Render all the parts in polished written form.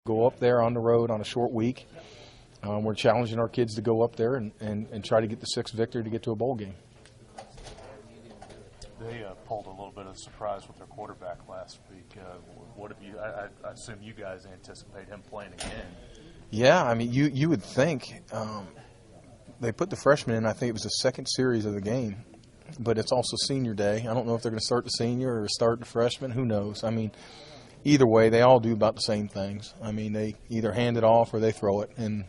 Go up there on the road on a short week. We're challenging our kids to go up there and try to get the sixth victory to get to a bowl game. They pulled a little bit of surprise with their quarterback last week. What have you? I assume you guys anticipate him playing again. Yeah, I mean, you would think. They put the freshman in. I think it was the second series of the game, but it's also senior day. I don't know if they're going to start the senior or start the freshman. Who knows? I mean, either way, they all do about the same things. I mean, they either hand it off or they throw it, and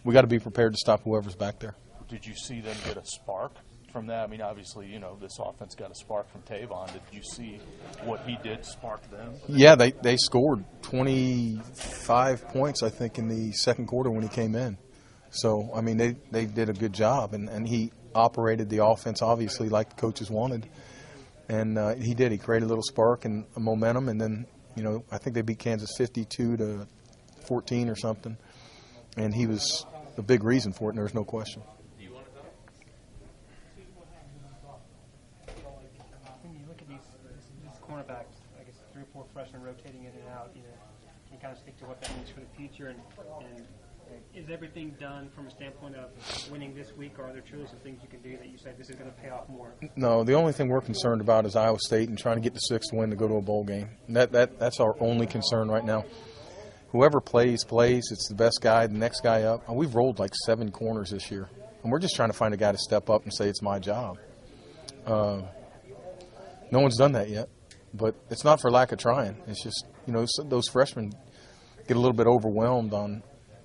we got to be prepared to stop whoever's back there. Did you see them get a spark from that? I mean, obviously, this offense got a spark from Tavon. Did you see what he did spark them? Yeah, they scored 25 points, I think, in the second quarter when he came in. So, I mean, they did a good job, and he operated the offense, obviously, like the coaches wanted. And he did. He created a little spark and a momentum, and then, I think they beat Kansas 52-14 or something. And he was a big reason for it, and there's no question. When you look at these cornerbacks, I guess 3 or 4 freshmen rotating in and out, can you kind of speak to what that means for the future? And is everything done from a standpoint of winning this week, or are there truly some things you can do that you say this is going to pay off more? No, the only thing we're concerned about is Iowa State and trying to get the 6th win to go to a bowl game. That's our only concern right now. Whoever plays. It's the best guy, the next guy up. We've rolled like 7 corners this year, and we're just trying to find a guy to step up and say it's my job. No one's done that yet, but it's not for lack of trying. It's just, those freshmen get a little bit overwhelmed on,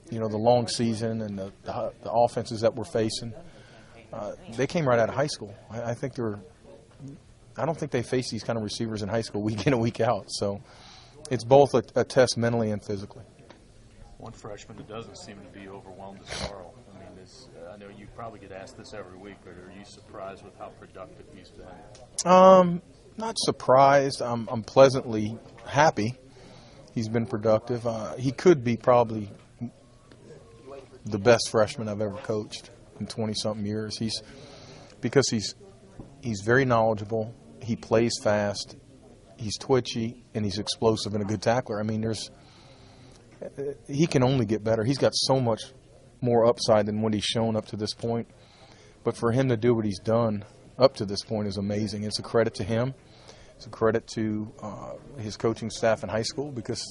the long season and the offenses that we're facing. They came right out of high school. I don't think they face these kind of receivers in high school week in and week out. So it's both a test mentally and physically. One freshman that doesn't seem to be overwhelmed is Carl. I mean, I know you probably get asked this every week, but are you surprised with how productive he's been? Not surprised. I'm pleasantly happy he's been productive. He could be probably the best freshman I've ever coached in 20-something years. Because he's very knowledgeable. He plays fast. He's twitchy, and he's explosive and a good tackler. I mean, he can only get better. He's got so much more upside than what he's shown up to this point. But for him to do what he's done up to this point is amazing. It's a credit to him. It's a credit to his coaching staff in high school, because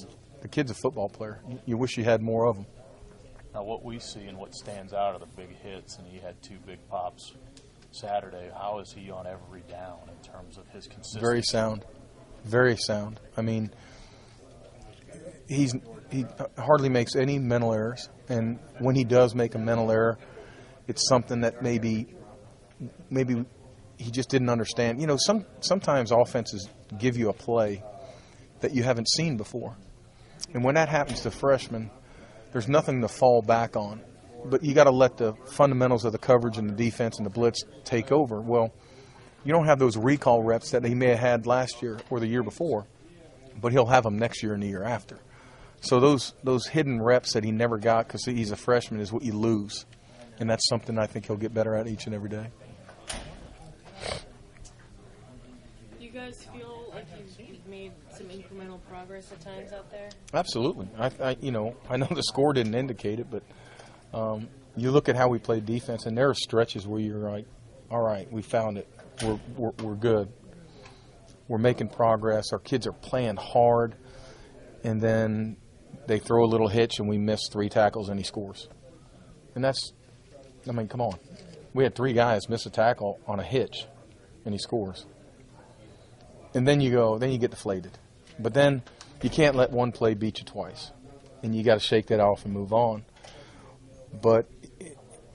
the kid's a football player. You wish you had more of them. Now, what we see and what stands out are the big hits, and he had 2 big pops Saturday. How is he on every down in terms of his consistency? Very sound. Very sound. I mean, he hardly makes any mental errors, and when he does make a mental error, it's something that maybe he just didn't understand. Sometimes offenses give you a play that you haven't seen before, and when that happens to freshmen, there's nothing to fall back on. But you got to let the fundamentals of the coverage and the defense and the blitz take over. Well, you don't have those recall reps that he may have had last year or the year before, but he'll have them next year and the year after. So those hidden reps that he never got because he's a freshman is what you lose, and that's something I think he'll get better at each and every day. Do you guys feel like you've made some incremental progress at times out there? Absolutely. I know the score didn't indicate it, but you look at how we play defense, and there are stretches where you're like, all right, we found it. We're good. We're making progress. Our kids are playing hard, and then they throw a little hitch, and we miss 3 tackles, and he scores. And come on. We had 3 guys miss a tackle on a hitch, and he scores. And then you get deflated. But then you can't let one play beat you twice, and you got to shake that off and move on. But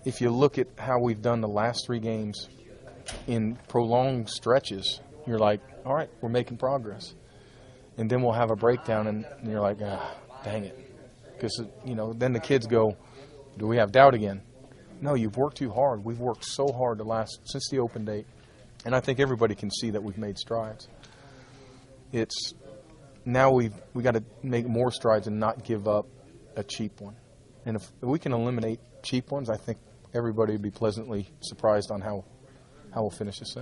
if you look at how we've done the last 3 games in prolonged stretches, you're like, all right, we're making progress. And then we'll have a breakdown, and you're like, dang it. Because, then the kids go, do we have doubt again? No, you've worked too hard. We've worked so hard since the open date. And I think everybody can see that we've made strides. It's now we got to make more strides and not give up a cheap one. And if we can eliminate cheap ones, I think everybody would be pleasantly surprised on how we'll finish this thing.